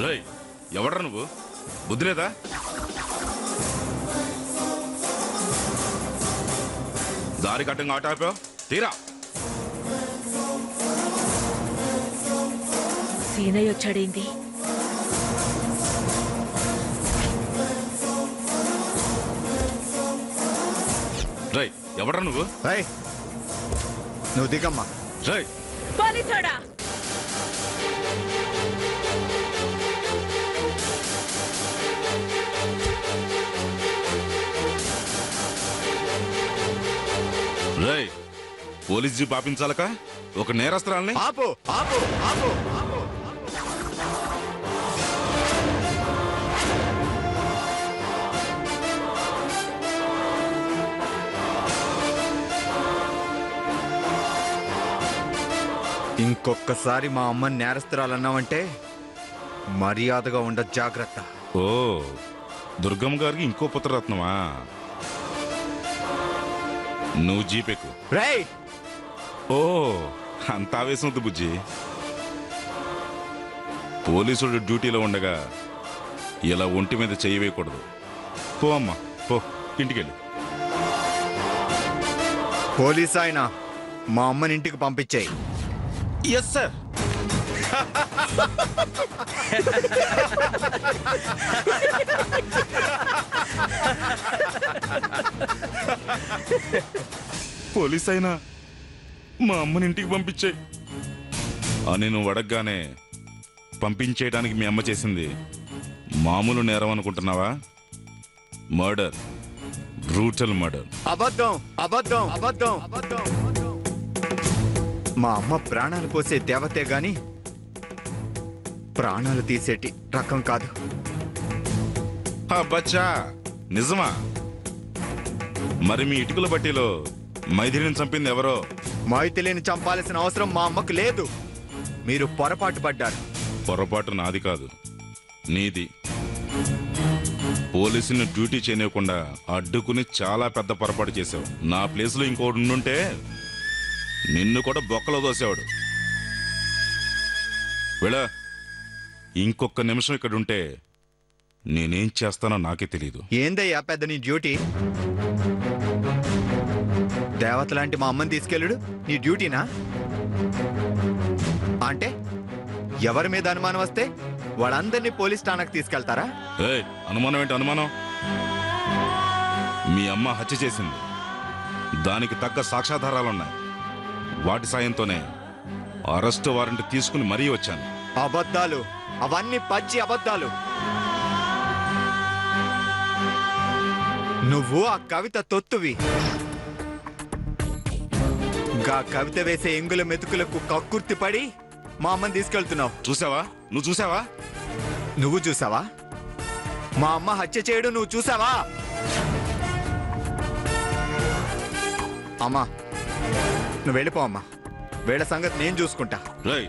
రేయ్, ఎవడ్రా నువ్వు? బుద్ధి లేదా? దారి కట్టంగా ఆట ఆపావు తీరా. సీనయ్య వచ్చాడేంది? రేయ్, ఎవడ్రా నువ్వు? నువ్వు దిగమ్మా. రేయ్, పోలీసోడా! రేయ్, పోలీస్ జీప్ ఆపించాలక ఒక నేరస్త్రాల్ని. ఆపు ఆపు ఆపు ఆపు. ఇంకొక్కసారి మా అమ్మని నేరస్తురాలన్నావంటే మర్యాదగా ఉండ, జాగ్రత్త. ఓ, దుర్గమ్మ గారికి ఇంకో పుత్రరత్నమా? నువ్వు జీపెక్కు. రేయ్, ఓ, అంత ఆవేశం వద్దు బుజ్జి. పోలీసుడు డ్యూటీలో ఉండగా ఇలా ఒంటి మీద చెయ్యి వేయకూడదు. పో అమ్మా, పో ఇంటికెళ్ళి. పోలీస్ ఆయన మా అమ్మని ఇంటికి పంపించేయి. Yes sir. పోలీస్ అయినా మా అమ్మని ఇంటికి పంపించాయి అని నువ్వు అడగగానే పంపించేయడానికి మీ అమ్మ చేసింది మామూలు నేరం అనుకుంటున్నావా? Murder, brutal murder. అబద్ధం అబద్ధం అబద్ధం అబద్ధం. మా అమ్మ ప్రాణాలు పోసే దేవతే గాని ప్రాణాలు తీసేటి రకం కాదు. బచ్చా, నిజమా? మరి మీ ఇటుకల బట్టీలో మైథిలిని చంపింది ఎవరో? మైథిలిని చంపాల్సిన అవసరం మా అమ్మకు లేదు. మీరు పొరపాటు పడ్డారు. పొరపాటు నాది కాదు, నీది. పోలీసుని డ్యూటీ చేయనివ్వకుండా అడ్డుకుని చాలా పెద్ద పొరపాటు చేసావు. నా ప్లేస్లో ఇంకోటి ఉండుంటే నిన్ను కూడా బొక్కలో దోసేవాడు. వెళ్ళ, ఇంకొక నిమిషం ఇక్కడుంటే నేనేం చేస్తానో నాకే తెలియదు. ఏందయ్యా పెద్ద నీ డ్యూటీ? దేవత లాంటి మా అమ్మని తీసుకెళ్ళుడు నీ డ్యూటీనా? అంటే ఎవరి మీద అనుమానం వస్తే వాళ్ళందరినీ పోలీస్ స్టేషన్కి తీసుకెళ్తారా? ఏయ్, అనుమానం ఏంటి అనుమానం? మీ అమ్మ హత్య చేసింది, దానికి తగ్గ సాక్ష్యాధారాలున్నాయి. వాటి సాయంతోనే అరెస్టు వారెంట్ తీసుకుని మరీ వచ్చాను. అబద్ధాలు, అవన్నీ పచ్చి అబద్ధాలు. నువ్వు ఆ కవిత తొత్తువి. గా కవిత వేసే ఎంగుల మెతుకులకు కక్కుర్తి పడి మా అమ్మని తీసుకెళ్తున్నావు. చూసావా? నువ్వు చూసావా? నువ్వు చూసావా? మా అమ్మ హత్య చేయడం నువ్వు చూసావా? అమ్మా, నువ్వు వెళ్ళిపో అమ్మా. వీళ్ళ సంగతి నేను చూసుకుంటా. రేయ్,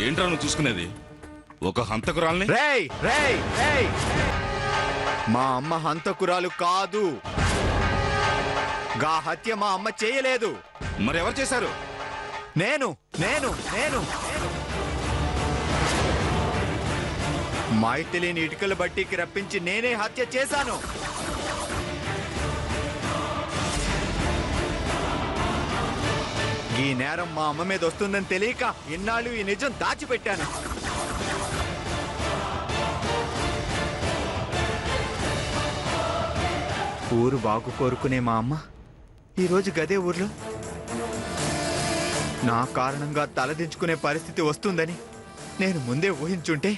ఏంట్రా నువ్వు చూసుకునేది? ఒక హంతకురాల్ని? రేయ్ రేయ్ రేయ్, మా అమ్మ హంతకురాలు కాదు. గా హత్య మా అమ్మ చేయలేదు. మరి ఎవరు చేశారు? నేను నేను నేను మైథిలిని ఇటుకల బట్టికి రప్పించి నేనే హత్య చేశాను. ఈ నేరం మా అమ్మ మీద వస్తుందని తెలియక ఇన్నాళ్ళు ఈ నిజం దాచిపెట్టాను. ఊరు బాగు కోరుకునే మా అమ్మ ఈరోజు గదే ఊర్లో నా కారణంగా తలదించుకునే పరిస్థితి వస్తుందని నేను ముందే ఊహించుంటే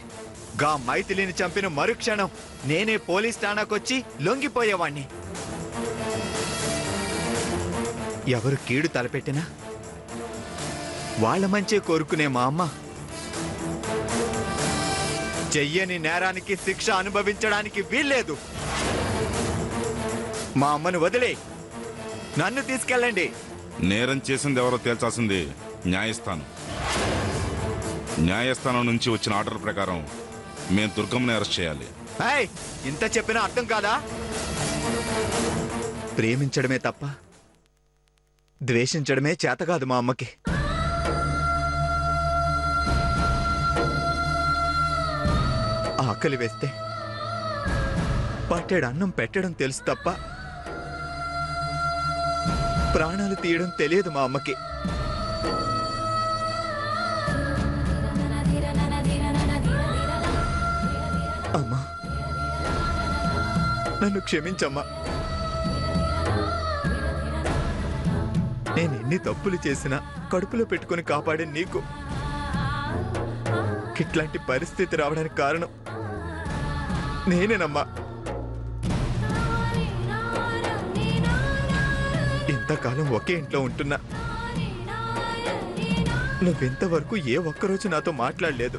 గా మైథిలిని చంపిన మరుక్షణం నేనే పోలీస్ స్టేషన్కొచ్చి లొంగిపోయేవాణ్ణి. ఎవరు కీడు తలపెట్టినా వాళ్ళ మంచే కోరుకునే మా అమ్మ చెయ్యని నేరానికి శిక్ష అనుభవించడానికి వీల్లేదు. మా అమ్మను వదిలే, నన్ను తీసుకెళ్ళండి. నేరం చేసింది ఎవరో తేల్చాల్సింది న్యాయస్థానం. న్యాయస్థానం నుంచి వచ్చిన ఆర్డర్ ప్రకారం మేము దుర్గమ్మని అరెస్ట్ చేయాలి. ఇంత చెప్పినా అర్థం కాదా? ప్రేమించడమే తప్ప ద్వేషించడమే చేత కాదు మా అమ్మకి. ఆకలి వేస్తే పట్టెడు అన్నం పెట్టడం తెలుసు తప్ప ప్రాణాలు తీయడం తెలియదు మా అమ్మకి. అమ్మా, నన్ను క్షమించమ్మా. నేను ఎన్ని తప్పులు చేసినా కడుపులో పెట్టుకుని కాపాడే నీకు ఇట్లాంటి పరిస్థితి రావడానికి కారణం నేనేనమ్మా. ఇంతకాలం ఒకే ఇంట్లో ఉంటున్నా నువ్వెంతవరకు ఏ ఒక్కరోజు నాతో మాట్లాడలేదు.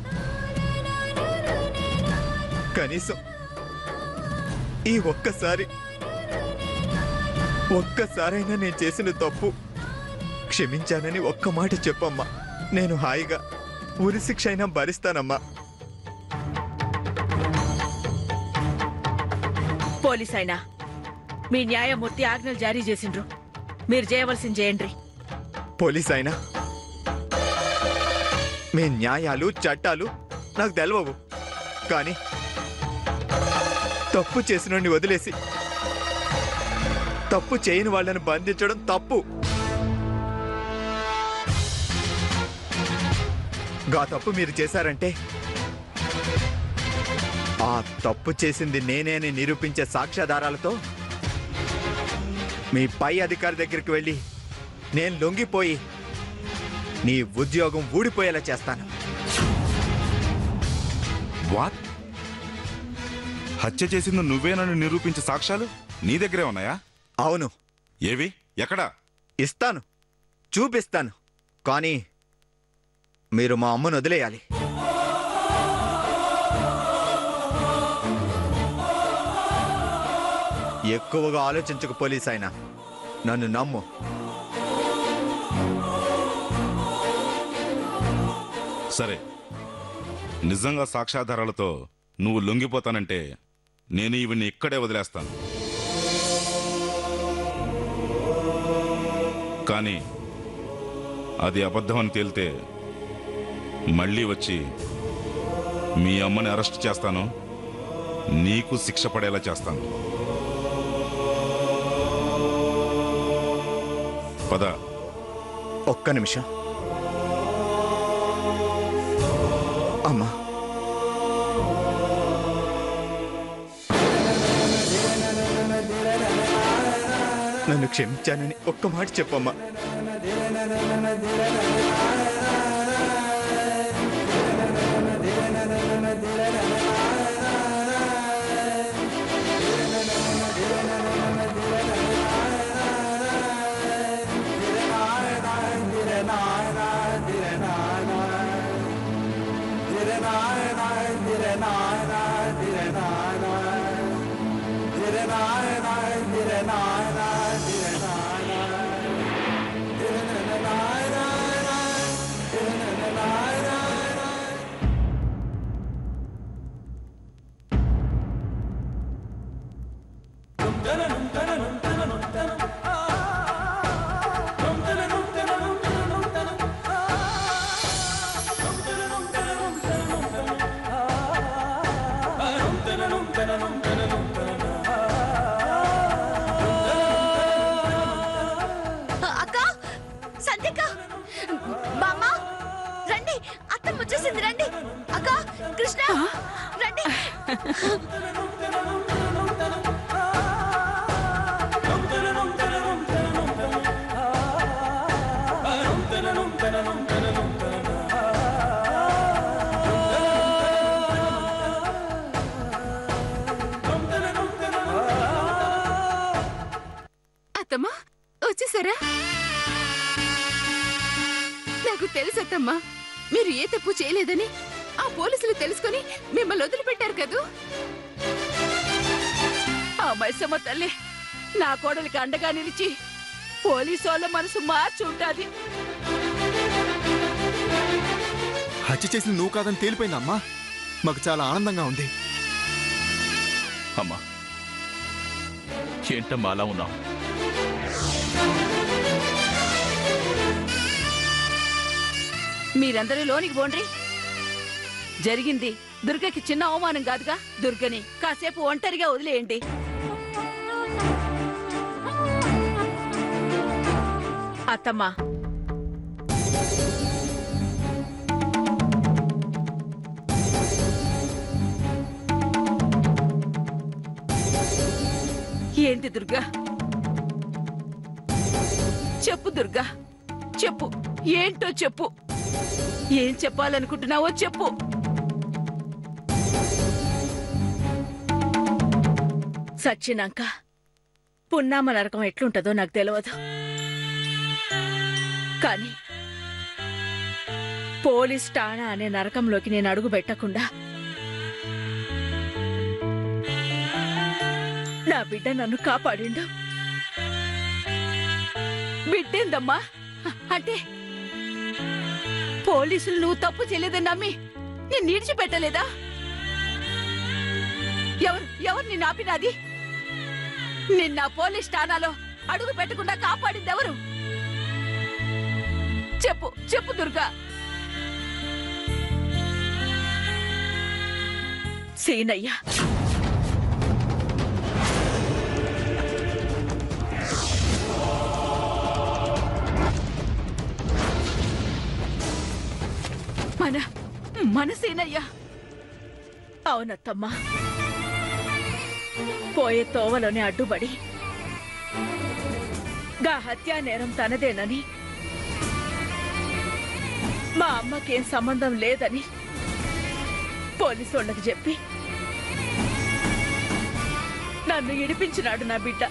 కనీసం ఈ ఒక్కసారైనా నేను చేసిన తప్పు క్షమించానని ఒక్క మాట చెప్పమ్మా. నేను హాయిగా ఉరి శిక్ష అయినా భరిస్తానమ్మా. పోలీస్ అయినా మీ న్యాయమూర్తి ఆజ్ఞలు జారీ చేసిండ్రు. మీరు చేయవలసింది చేయండి. పోలీస్ అయినా మీ న్యాయాలు చట్టాలు నాకు తెలవవు. కానీ తప్పు చేసినోడిని వదిలేసి తప్పు చేయని వాళ్ళని బంధించడం తప్పు. గా తప్పు మీరు చేశారంటే ఆ తప్పు చేసింది నేనే అని నిరూపించే సాక్ష్యాధారాలతో మీ పై అధికారి దగ్గరికి వెళ్ళి నేను లొంగిపోయి నీ ఉద్యోగం ఊడిపోయేలా చేస్తాను. వాట్? హత్య చేసింది నువ్వేనని నిరూపించే సాక్ష్యాలు నీ దగ్గరే ఉన్నాయా? అవును. ఏవి? ఎక్కడా? ఇస్తాను, చూపిస్తాను. కానీ మీరు మా అమ్మను వదిలేయాలి. ఎక్కువగా ఆలోచించకు పోలీస్ అయినా, నన్ను నమ్ము. సరే, నిజంగా సాక్ష్యాధారాలతో నువ్వు లొంగిపోతానంటే నేను ఇవన్నీ ఇక్కడే వదిలేస్తాను. కానీ అది అబద్ధమని తేలితే మళ్ళీ వచ్చి మీ అమ్మని అరెస్ట్ చేస్తాను, నీకు శిక్ష పడేలా చేస్తాను. పద. ఒక్క నిమిషం. అమ్మా, నన్ను క్షమించానని ఒక్క మాట చెప్పమ్మా. అత్తమ్మా, వచ్చేసారా? నాకు తెలుసత్తమ్మా, మీరు ఏ తప్పు చేయలేదని ఆ పోలీసులు తెలుసుకుని మిమ్మల్ని వదిలిపెట్టారు కదూ. ఆ మైసమ్మ తల్లి నా కోడలికి అండగా నిలిచి పోలీసు వాళ్ళ మనసు మార్చి ఉంటాది. హత్య చేసింది నువ్వు కాదని తేలిపోయిందమ్మా. మాకు చాలా ఆనందంగా ఉంది. అమ్మా, ఏంటమ్మా అలా ఉన్నావు? మీరందరూ లోనికి పోండ్రి. జరిగింది దుర్గకి చిన్న అవమానం కాదుగా. దుర్గని కాసేపు ఒంటరిగా వదిలేయండి. అత్తమ్మా, ఏంటి దుర్గా? చెప్పు దుర్గా, చెప్పు. ఏంటో చెప్పు. ఏం చెప్పాలనుకుంటున్నావో చెప్పు. సచ్చినాక పున్నామ నరకం ఎట్లుంటదో నాకు తెలియదు, కానీ పోలీస్ ఠాణా అనే నరకంలోకి నేను అడుగు పెట్టకుండా నా బిడ్డ నన్ను కాపాడిండు. బిడ్డేందమ్మా అంటే పోలీసులు నువ్వు తప్పు చేయలేదని నమ్మి నేను విడిచిపెట్టలేదా? ఎవరు నిన్ను ఆపినది? నిన్న పోలీస్ ఠాణాలో అడుగు పెట్టకుండా కాపాడింది ఎవరు? చెప్పు చెప్పు దుర్గా. సీనయ్య. మన సీనయ్య. అవునత్తమ్మా, పోయే తోవలోనే అడ్డుపడి గా హత్యా నేరం తనదేనని, మా అమ్మకేం సంబంధం లేదని పోలీసోళ్ళకి చెప్పి నన్ను ఇడిపించినాడు నా బిడ్డ.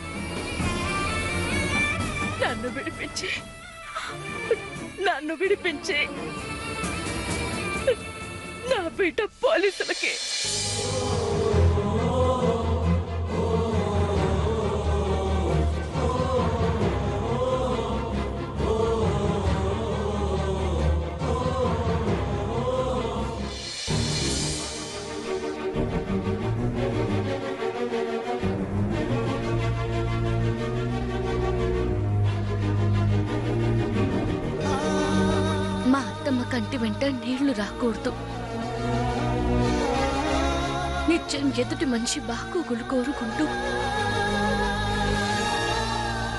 నన్ను విడిపించి నా బిడ్డ పోలీసులకి మా అత్తమ్మ కంటి వెంట నీళ్లు రాకూడదు. నిత్యం ఎదుటి మనిషి బాగోగులు కోరుకుంటూ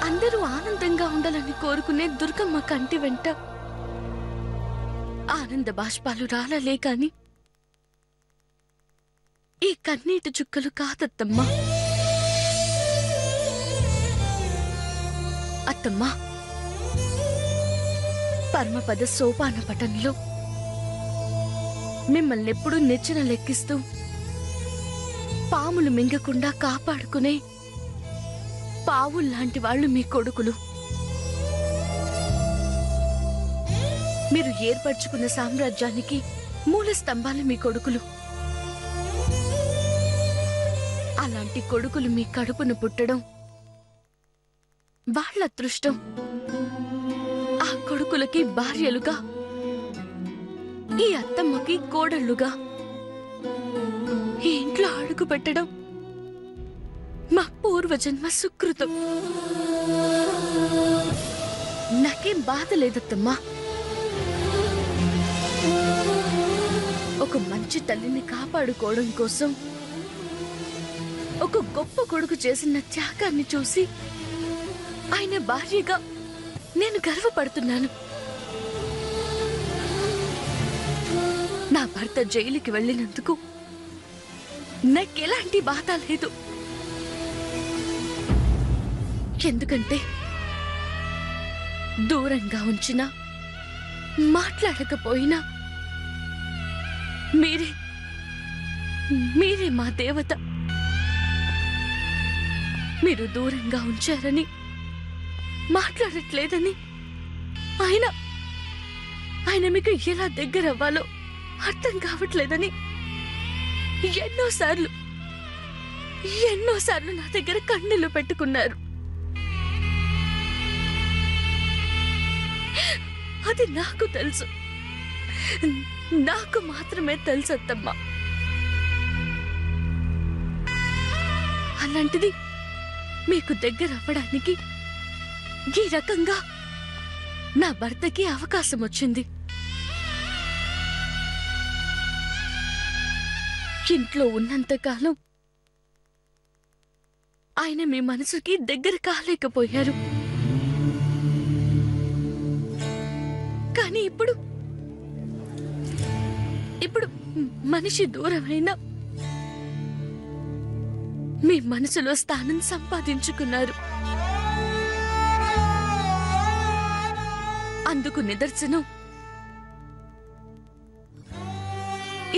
అందరూ ఆనందంగా ఉండాలని కోరుకునే దుర్గమ్మ కంటి వెంట ఆనంద బాష్పాలు రాలలే కాని ఈ కన్నీటి చుక్కలు కాదత్తమ్మా. అత్తమ్మా, పరమపద సోపాన పటంలో మిమ్మల్ని ఎప్పుడూ నెచ్చిన లెక్కిస్తూ పాములు మింగకుండా కాపాడుకునే పావుల్లాంటి వాళ్ళు మీ కొడుకులు. మీరు ఏర్పరచుకున్న సామ్రాజ్యానికి మూల స్తంభాలు మీ కొడుకులు. అలాంటి కొడుకులు మీ కడుపును పుట్టడం వాళ్ళ అదృష్టం. ఆ కొడుకులకి భార్యలుగా, ఈ అత్తమ్మకి కోడళ్లుగా ఈ ఇంట్లో అడుగు పెట్టడం మా పూర్వజన్మ సుకృతం. నాకేం బాధ లేదత్తమ్మా. ఒక మంచి తల్లిని కాపాడుకోవడం కోసం ఒక గొప్ప కొడుకు చేసిన త్యాగాన్ని చూసి ఆయన భార్యగా నేను గర్వపడుతున్నాను. నా భర్త జైలుకి వెళ్ళినందుకు నాకెలాంటి బాధ లేదు. ఎందుకంటే దూరంగా ఉంచినా మాట్లాడకపోయినా మీరే మా దేవత. మీరు దూరంగా ఉంచారని, మాట్లాడట్లేదని, ఆయన మీకు ఎలా దగ్గర అవ్వాలో అర్థం కావట్లేదని ఎన్నోసార్లు నా దగ్గర కన్నీళ్లు పెట్టుకున్నారు. అది నాకు తెలుసు, నాకు మాత్రమే తెలుసు అత్తమ్మా. అలాంటిది మీకు దగ్గర అవ్వడానికి ఈ రకంగా నా భర్తకి అవకాశం వచ్చింది. ఇంట్లో ఉన్నంతకాలం ఆయన మీ మనసుకి దగ్గర కాలేకపోయారు. కానీ ఇప్పుడు మనిషి దూరమైనా మీ మనసులో స్థానం సంపాదించుకున్నారు. అందుకు నిదర్శనం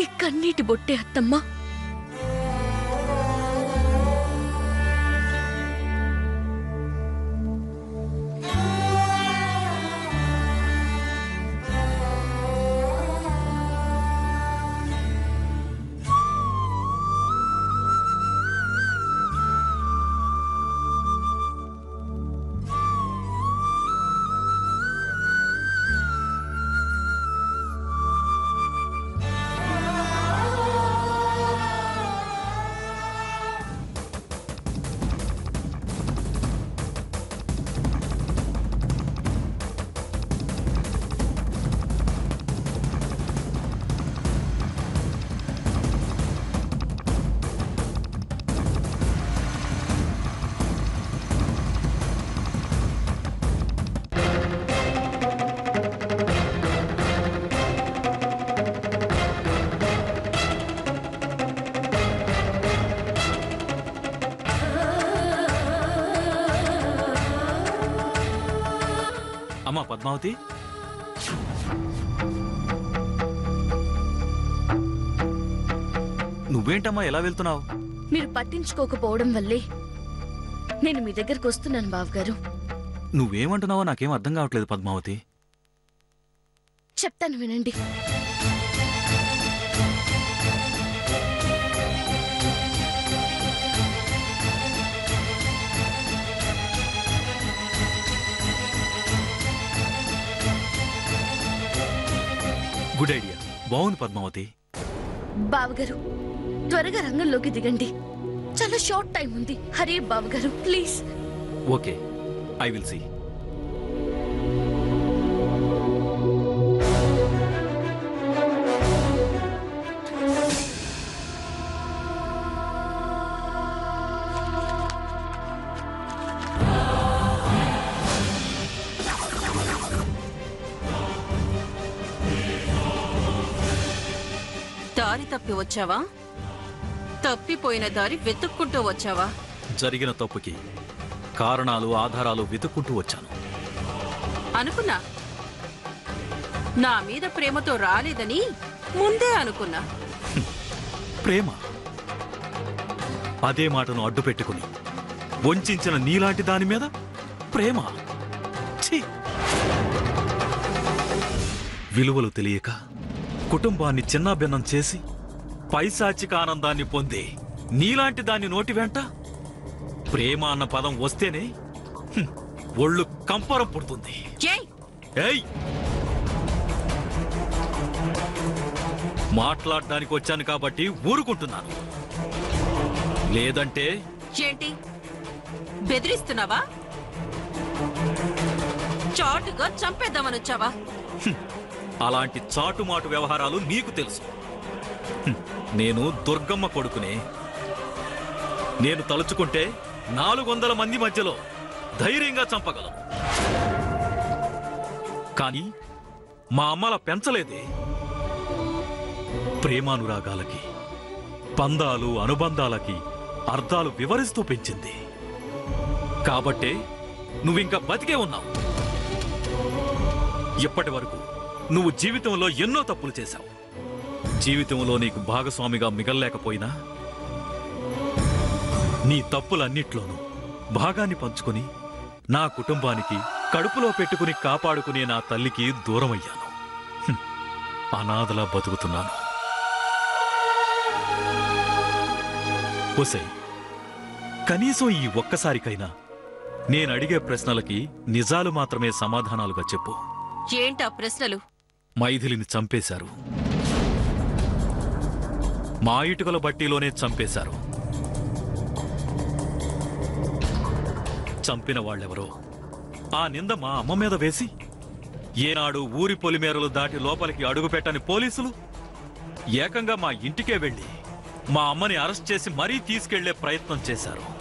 ఈ కన్నీటి బొట్టే అత్తమ్మ. అమ్మా పద్మావతి, నువ్వేంటమ్మా ఎలా వెళ్తున్నావు? మీరు పట్టించుకోకపోవడం వల్లే నేను మీ దగ్గరకు వస్తున్నాను బావగారు. నువ్వేమంటున్నావో నాకేం అర్థం కావట్లేదు పద్మావతి. చెప్తాను వినండి. గుడ్ ఐడియా, బాగుంది పద్మావతి. బావగారు త్వరగా రంగంలోకి దిగండి. చాలా షార్ట్ టైం ఉంది. హరే బావగారు please. Okay, I will see. దారి తప్పి వచ్చావా? తప్పిపోయిన దారి వెతుక్కుంటూ వచ్చావా? జరిగిన తప్పుకి కారణాలు ఆధారాలు వెతుక్కుంటూ వచ్చాను. అనుకున్నా నా మీద ప్రేమతో రాలేదని ముందే అనుకున్నా. ప్రేమ అదే మాటను అడ్డు పెట్టుకుని వంచిన నీలాంటి దాని మీద ప్రేమ. ఛీ! విలువలు తెలియక కుటుంబాన్ని చిన్నాభిన్నం చేసి పైశాచిక ఆనందాన్ని పొందే నీలాంటి దాన్ని నోటి వెంట ప్రేమ అన్న పదం వస్తేనే ఒళ్ళు కంపరం పుడుతుంది. ఏయ్! మాట్లాడడానికి వచ్చాను కాబట్టి ఊరుకుంటున్నాను, లేదంటే ఏంటి బెదిరిస్తున్నావా? చాటుగా చంపేద్దామని వచ్చావా? అలాంటి చాటుమాటు వ్యవహారాలు నీకు తెలుసు. నేను దుర్గమ్మ కొడుకునే. నేను తలుచుకుంటే 400 మంది మధ్యలో ధైర్యంగా చంపగలను. కానీ మా అమ్మలా పెంచలేదే. ప్రేమానురాగాలకి, బంధాలు అనుబంధాలకి అర్థాలు వివరిస్తూ పెంచింది. కాబట్టే నువ్వింకా బతికే ఉన్నావు. ఇప్పటి వరకు నువ్వు జీవితంలో ఎన్నో తప్పులు చేశావు. జీవితంలో నీకు భాగస్వామిగా మిగల్లేకపోయినా నీ తప్పులన్నిట్లోనూ భాగాన్ని పంచుకుని నా కుటుంబానికి కడుపులో పెట్టుకుని కాపాడుకునే నా తల్లికి దూరమయ్యాను. అనాథలా బతుకుతున్నాను. ఒసై, కనీసం ఈ ఒక్కసారికైనా నేనడిగే ప్రశ్నలకి నిజాలు మాత్రమే సమాధానాలుగా చెప్పు. ఏంటా ప్రశ్నలు? మైథిలిని చంపేశారు. మా ఇటుకల బట్టీలోనే చంపేశారు. చంపిన వాళ్ళెవరో ఆ నింద మా అమ్మ మీద వేసి ఏనాడు ఊరి పొలిమేరలు దాటి లోపలికి అడుగుపెట్టని పోలీసులు ఏకంగా మా ఇంటికే వెళ్ళి మా అమ్మని అరెస్ట్ చేసి మరీ తీసుకెళ్లే ప్రయత్నం చేశారు.